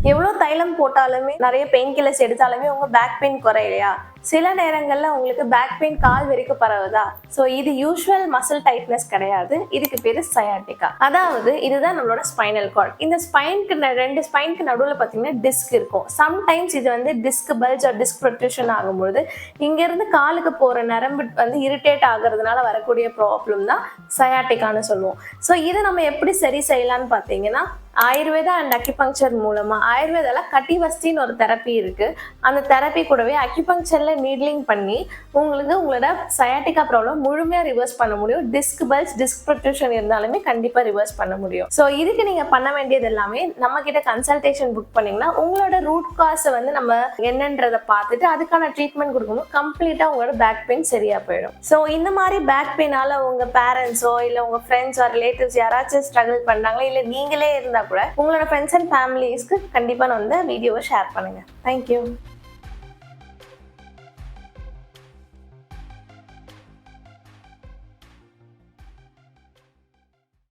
எவ்வளோ தைலம் போட்டாலுமே நிறைய பெயின் கில்லர்ஸ் எடுத்தாலுமே உங்க பேக் பெயின் குறையலையா? சில நேரங்கள்ல உங்களுக்கு பேக் பெயின் கால் வரைக்கும் பரவுதா? ஸோ இது யூஸ்வல் மசில் டைட்னஸ் கிடையாது. இதுக்கு பேரு சயாட்டிகா. அதாவது இதுதான் நம்மளோட ஸ்பைனல் கார்டு. இந்த ரெண்டு ஸ்பைனுக்கு நடுவில் பார்த்தீங்கன்னா டிஸ்க் இருக்கும். சம்டைம்ஸ் இது வந்து disc bulge or disc protrusion ஆகும்பொழுது இங்கிருந்து காலுக்கு போற நரம்பு வந்து இரிட்டேட் ஆகுறதுனால வரக்கூடிய ப்ராப்ளம் தான் சயாட்டிகான்னு சொல்லுவோம். ஸோ இதை நம்ம எப்படி சரி செய்யலாம்னு பார்த்தீங்கன்னா, ஆயுர்வேதா அண்ட் அக்யூபங்க்சர் மூலமா ஆயுர்வேதால கட்டிவஸ்தின்னு ஒரு தெரப்பி இருக்கு. அந்த தெரப்பி கூடவே அக்யூபங்க்சர்ல நீட்லிங் பண்ணி உங்களுக்கு உங்களோட சயாட்டிகா ப்ராப்ளம் முழுமையா ரிவர்ஸ் பண்ண முடியும். டிஸ்க் பல்ஸ் டிஸ்க் ப்ரொட்ரூஷன் இருந்தாலுமே கண்டிப்பா ரிவர்ஸ் பண்ண முடியும். ஸோ இதுக்கு நீங்க பண்ண வேண்டியது எல்லாமே நம்ம கிட்ட கன்சல்டேஷன் புக் பண்ணீங்கன்னா உங்களோட ரூட் காஸை வந்து நம்ம என்னன்றதை பார்த்துட்டு அதுக்கான ட்ரீட்மெண்ட் கொடுக்கும்போது கம்ப்ளீட்டா உங்களோட பேக் பெயின் சரியா போயிடும். ஸோ இந்த மாதிரி பேக் பெயினால உங்க பேரண்ட்ஸோ இல்லை உங்க ஃப்ரெண்ட்ஸோ ரிலேட்டிவ்ஸ் யாராச்சும் ஸ்ட்ரகிள் பண்ணாங்களா, இல்லை நீங்களே இருந்தா கூட உங்களோட ஃப்ரெண்ட்ஸ் அண்ட் ஃபேமிலிஸ்க்கு கண்டிப்பா நான் வந்து வீடியோவை ஷேர் பண்ணுங்க. தேங்க்யூ.